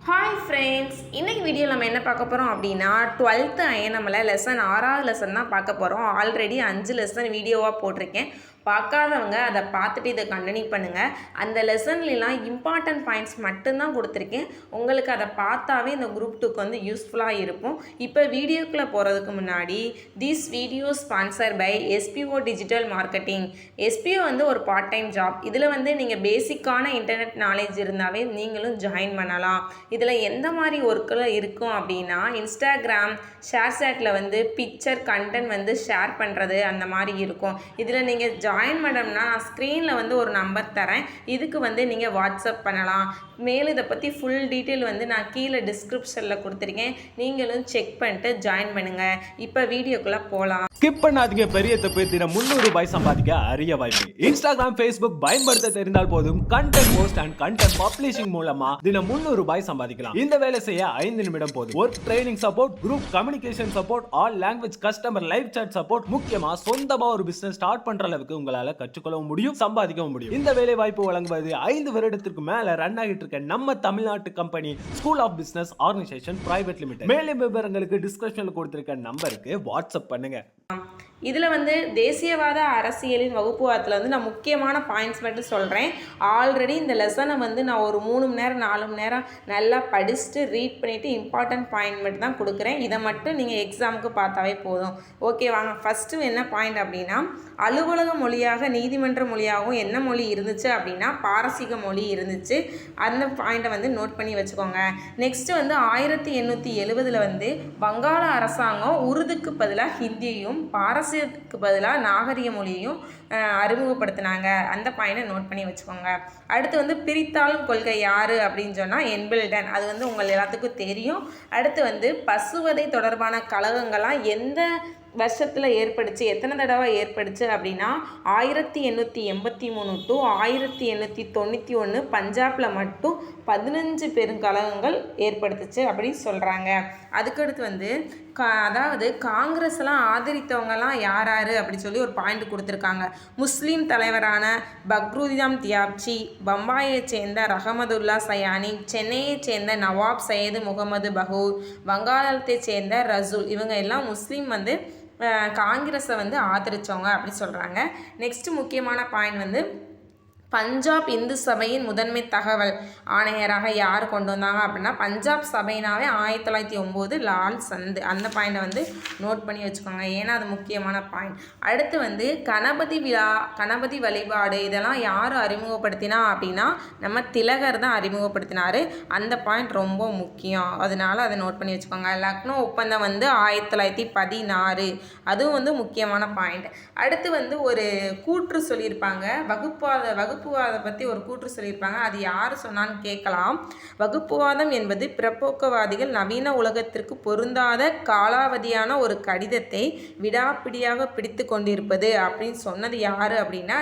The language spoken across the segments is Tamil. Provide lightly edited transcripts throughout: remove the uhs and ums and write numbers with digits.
ஹாய் ஃப்ரெண்ட்ஸ், இன்றைக்கி வீடியோவில் நம்ம என்ன பார்க்க போகிறோம் அப்படின்னா 12th INMல லெசன் 6வது லெசன் தான் பார்க்க போகிறோம். ஆல்ரெடி 5 லெசன் வீடியோவாக போட்டிருக்கேன். பார்க்காதவங்க அதை பார்த்துட்டு இதை கண்டினியூ பண்ணுங்கள். அந்த லெசன்லாம் இம்பார்ட்டன்ட் பாயிண்ட்ஸ் மட்டும்தான் கொடுத்துருக்கேன். உங்களுக்கு அதை பார்த்தாவே இந்த குரூப் 2க்கு வந்து யூஸ்ஃபுல்லாக இருக்கும். இப்போ வீடியோக்குள்ளே போகிறதுக்கு முன்னாடி this video sponsor by SPO digital marketing. SPO வந்து ஒரு பார்ட் டைம் ஜாப். இதில் வந்து நீங்கள் பேசிக்கான இன்டர்நெட் நாலேஜ் இருந்தாவே நீங்களும் ஜாயின் பண்ணலாம். இதில் எந்த மாதிரி ஒர்க்கில் இருக்கும் அப்படின்னா இன்ஸ்டாகிராம் ஷேர்சாட்டில் வந்து பிக்சர் கண்டென்ட் வந்து ஷேர் பண்ணுறது அந்த மாதிரி இருக்கும். இதில் நீங்கள் ஜாயின் பண்ணோம்னா நான் ஸ்க்ரீனில் வந்து ஒரு நம்பர் தரேன். இதுக்கு வந்து நீங்கள் வாட்ஸ்அப் பண்ணலாம். மேலும் இதை பற்றி ஃபுல் டீட்டெயில் வந்து நான் கீழே டிஸ்கிரிப்ஷனில் கொடுத்துருக்கேன். நீங்களும் செக் பண்ணிட்டு ஜாயின் பண்ணுங்கள். இப்போ வீடியோக்குள்ளே போகலாம். ஸ்கிப் பண்ணாதீங்க. பெரிய தப்பு. தினம் 300 ரூபாய் சம்பாதிக்க அரிய வாய்ப்பு. இன்ஸ்டாகிராம், ஃபேஸ்புக் பயன்படுத்த தெரிந்தால் போதும். Content post and content publishing மூலமா தினம் 300 ரூபாய் சம்பாதிக்கலாம். இந்த வேலை செய்ய 5 நிமிடம் போதும். Work training support, group communication support, all language customer live chat support, முக்கியமா சொந்தமா ஒரு பிசினஸ் ஸ்டார்ட் பண்ற அளவுக்கு உங்களால கற்றுக்கொள்ளவும் முடியும், சம்பாதிக்கவும் முடியும். இந்த வேலை வாய்ப்பு வழங்குவது 5 வருடத்திற்கு மேல ரன் ஆகிட்டு இருக்க நம்ம தமிழ்நாட்டு company school of business organisation private limited. மேலும் விவரங்களுக்கு டிஸ்கிரிப்ஷன்ல கொடுத்திருக்க நம்பருக்கு வாட்ஸ்அப் பண்ணுங்க. இதில் வந்து தேசியவாத அரசியலின் வகுப்புவாதத்தில் வந்து நான் முக்கியமான பாயிண்ட்ஸ் மட்டும் சொல்கிறேன். ஆல்ரெடி இந்த லெசனை வந்து நான் ஒரு 3 மணி நேரம் 4 மணி நேரம் நல்லா படிச்சுட்டு ரீட் பண்ணிவிட்டு இம்பார்ட்டன்ட் பாயிண்ட் மட்டும் தான் கொடுக்குறேன். இதை மட்டும் நீங்கள் எக்ஸாமுக்கு பார்த்தாவே போதும். ஓகே வாங்க. ஃபஸ்ட்டு என்ன பாயிண்ட் அப்படின்னா அலுவலக மொழியாக நீதிமன்ற மொழியாகவும் என்ன மொழி இருந்துச்சு அப்படின்னா பாரசீக மொழி இருந்துச்சு. அந்த பாயிண்ட்டை வந்து நோட் பண்ணி வச்சுக்கோங்க. நெக்ஸ்ட்டு வந்து 1870 வந்து வங்காள அரசாங்கம் உருதுக்கு பதிலாக ஹிந்தியையும் பாரசீகத்துக்கு பதிலாக நாகரிக மொழியையும் அறிமுகப்படுத்தினாங்க. அந்த பாயிண்டை நோட் பண்ணி வச்சுக்கோங்க. அடுத்து வந்து பிரித்தாளும் கொள்கை யார் அப்படின்னு சொன்னால் என்பில்டன். அது வந்து உங்கள் எல்லாத்துக்கும் தெரியும். அடுத்து வந்து பசுவதை தொடர்பான கழகங்கள்லாம் எந்த வருஷத்தில் ஏற்படுச்சு, எத்தனை தடவை ஏற்படுச்சு அப்படின்னா 1883 டு 1891 பஞ்சாபில் மட்டும் 15 பெருங்கழகங்கள் ஏற்படுத்துச்சு அப்படின்னு சொல்கிறாங்க. அதுக்கடுத்து வந்து அதாவது காங்கிரஸ்லாம் ஆதரித்தவங்கலாம் யார் அப்படின்னு சொல்லி ஒரு பாயிண்ட் கொடுத்துருக்காங்க. முஸ்லீம் தலைவரான பக்ருதினம் தியாப்சி, பம்பாயை சேர்ந்த ரஹமதுல்லா சயானி, சென்னையை சேர்ந்த நவாப் சையது முகமது பகூர், வங்காளத்தை சேர்ந்த ரசூல், இவங்க எல்லாம் முஸ்லீம் வந்து காங்கிரஸை வந்து ஆதரித்தவங்க அப்படி சொல்கிறாங்க. நெக்ஸ்ட்டு முக்கியமான பாயிண்ட் வந்து பஞ்சாப் இந்து சபையின் முதன்மை தகவல் ஆணையராக யார் கொண்டு வந்தாங்க அப்படின்னா பஞ்சாப் சபையினாவே 1909 லால் சந்த். அந்த பாயிண்டை வந்து நோட் பண்ணி வச்சுக்கோங்க, ஏன்னா அது முக்கியமான பாயிண்ட். அடுத்து வந்து கணபதி விழா, கணபதி வழிபாடு இதெல்லாம் யார் அறிமுகப்படுத்தினா அப்படின்னா நம்ம திலகர் தான் அறிமுகப்படுத்தினார். அந்த பாயிண்ட் ரொம்ப முக்கியம், அதனால அதை நோட் பண்ணி வச்சுக்கோங்க. லக்னோ ஒப்பந்தம் வந்து 1916, அதுவும் வந்து முக்கியமான பாயிண்ட். அடுத்து வந்து ஒரு கூற்று சொல்லியிருப்பாங்க, வகுப்புவாதம் பற்றி ஒரு கூற்று சொல்லியிருப்பாங்க. அது யார் சொன்னான்னு கேட்கலாம். வகுப்புவாதம் என்பது பிற்போக்குவாதிகள் நவீன உலகத்திற்கு பொருந்தாத காலாவதியான ஒரு கடிதத்தை விடாப்பிடியாக பிடித்து கொண்டிருப்பது அப்படின்னு சொன்னது யார் அப்படின்னா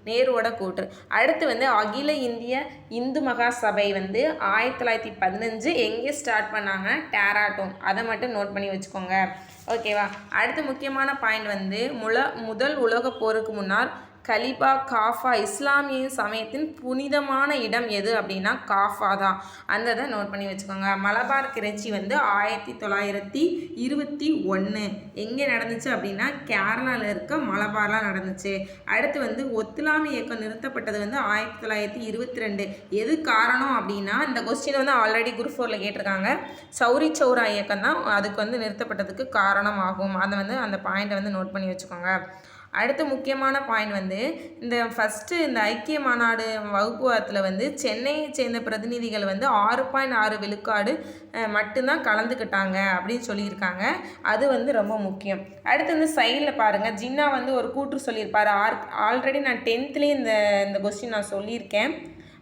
நேருவோட கூற்று. அடுத்து வந்து அகில இந்திய இந்து மகா சபை வந்து 1915 எங்கே ஸ்டார்ட் பண்ணாங்க? டேராட்டூன். அதை மட்டும் நோட் பண்ணி வச்சுக்கோங்க. ஓகேவா? அடுத்து முக்கியமான பாயிண்ட் வந்து முதல் உலக போருக்கு முன்னால் கலிபா காஃபா இஸ்லாமிய சமயத்தின் புனிதமான இடம் எது அப்படின்னா காஃபா தான். அந்த இதை நோட் பண்ணி வச்சுக்கோங்க. மலபார் கிளர்ச்சி வந்து 1921 எங்கே நடந்துச்சு அப்படின்னா கேரளாவில் இருக்க மலபார்லாம் நடந்துச்சு. அடுத்து வந்து ஒத்துழையாமை இயக்கம் நிறுத்தப்பட்டது வந்து 1922. எது காரணம் அப்படின்னா இந்த கொஸ்டின் வந்து ஆல்ரெடி குரூப் 4ல் கேட்டிருக்காங்க. சௌரி சௌரா இயக்கம் தான் அதுக்கு வந்து நிறுத்தப்பட்டதுக்கு காரணமாகும். அதை வந்து அந்த பாயிண்டை வந்து நோட் பண்ணி வச்சுக்கோங்க. அடுத்த முக்கியமான பாயிண்ட் வந்து இந்த ஃபஸ்ட்டு இந்த ஐக்கிய மாநாடு வகுப்புவாதத்தில் வந்து சென்னையை சேர்ந்த பிரதிநிதிகள் வந்து 6.6 விழுக்காடு மட்டும்தான் கலந்துக்கிட்டாங்க அப்படின்னு சொல்லியிருக்காங்க. அது வந்து ரொம்ப முக்கியம். அடுத்து வந்து சைடில் பாருங்கள், ஜின்னா வந்து ஒரு கூற்று சொல்லியிருப்பார். ஆல்ரெடி நான் 10th இந்த கொஸ்டின் நான் சொல்லியிருக்கேன்.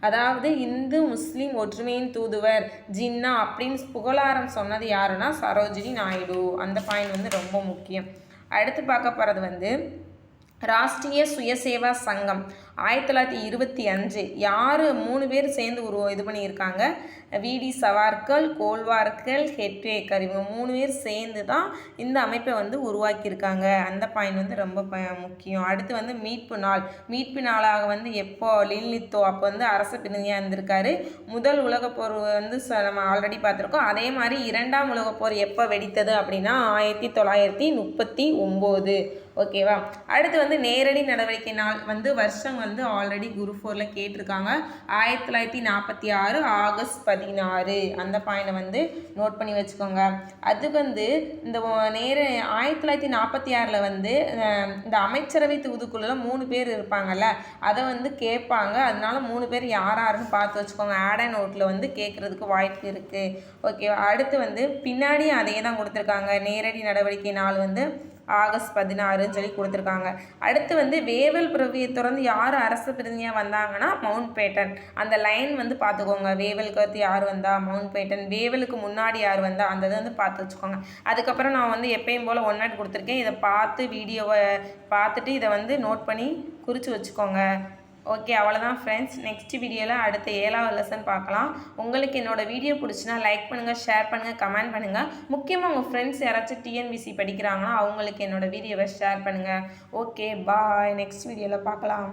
அதாவது இந்து முஸ்லீம் ஒற்றுமையின் தூதுவர் ஜின்னா அப்படின்னு புகழாரம் சொன்னது யாருன்னா சரோஜினி நாயுடு. அந்த பாயிண்ட் வந்து ரொம்ப முக்கியம். அடுத்து பார்க்க போகிறது வந்து ராஷ்ட்ரிய சுயசேவா சங்கம் 1925 யார் 3 பேர் சேர்ந்து இது பண்ணியிருக்காங்க, விடி சவார்கர், கோல்வார்கர், ஹெட்வேக்கர் இவங்க 3 பேர் சேர்ந்து தான் இந்த அமைப்பை வந்து உருவாக்கியிருக்காங்க. அந்த பாயிண்ட் வந்து ரொம்ப முக்கியம். அடுத்து வந்து மீட்பு நாளாக வந்து எப்போ லின்லித்தோ அப்போ வந்து அரச பிரதிநிதியாக இருந்திருக்காரு. முதல் உலகப்போர் வந்து நம்ம ஆல்ரெடி பார்த்துருக்கோம். அதே மாதிரி 2ஆம் உலகப்போர் எப்போ வெடித்தது அப்படின்னா 1939. ஓகேவா. அடுத்து வந்து நேரடி நடவடிக்கை நாள் வந்து வருஷம் வந்து ஆல்ரெடி குரூப் 4ல் கேட்டிருக்காங்க. 1946 ஆகஸ்ட் 16. அந்த பாயிண்டை வந்து நோட் பண்ணி வச்சுக்கோங்க. அதுக்கு வந்து இந்த 1946 வந்து இந்த அமைச்சரவை தூதுக்குழுல 3 பேர் இருப்பாங்கல்ல, அதை வந்து கேட்பாங்க. அதனால 3 பேர் யாருன்னு பார்த்து வச்சுக்கோங்க. ஆட் அண்ட் நோட்டில் வந்து கேட்குறதுக்கு வாய்ப்பு இருக்குது. ஓகேவா. அடுத்து வந்து பின்னாடி அதே தான் கொடுத்துருக்காங்க. நேரடி நடவடிக்கை நாள் வந்து ஆகஸ்ட் 16 சொல்லி கொடுத்துருக்காங்க. அடுத்து வந்து வேவல் பிரவியை தொடர்ந்து யார் அரச பிரதிநிதியாக வந்தாங்கன்னா மவுண்ட் பேட்டன். அந்த லைன் வந்து பார்த்துக்கோங்க. வேவலுக்கு அடுத்து யார் வந்தா, மவுண்ட் பேட்டன். வேவலுக்கு முன்னாடி யார் வந்தா, அந்த இதை வந்து பார்த்து வச்சுக்கோங்க. அதுக்கப்புறம் நான் வந்து எப்பயும் போல் 1 நாட் கொடுத்துருக்கேன். இதை பார்த்து வீடியோவை பார்த்துட்டு இதை வந்து நோட் பண்ணி குறித்து வச்சுக்கோங்க. ஓகே, அவ்வளோதான் ஃப்ரெண்ட்ஸ். நெக்ஸ்ட் வீடியோவில் அடுத்த 7வது லெசன் பார்க்கலாம். உங்களுக்கு என்னோடய வீடியோ பிடிச்சினா லைக் பண்ணுங்கள், ஷேர் பண்ணுங்கள், கமெண்ட் பண்ணுங்கள். முக்கியமாக உங்கள் ஃப்ரெண்ட்ஸ் யாராச்சும் டிஎன்பிசி படிக்கிறாங்கன்னா அவங்களுக்கு என்னோடய வீடியோவை ஷேர் பண்ணுங்கள். ஓகே, பாய். நெக்ஸ்ட் வீடியோவில் பார்க்கலாம்.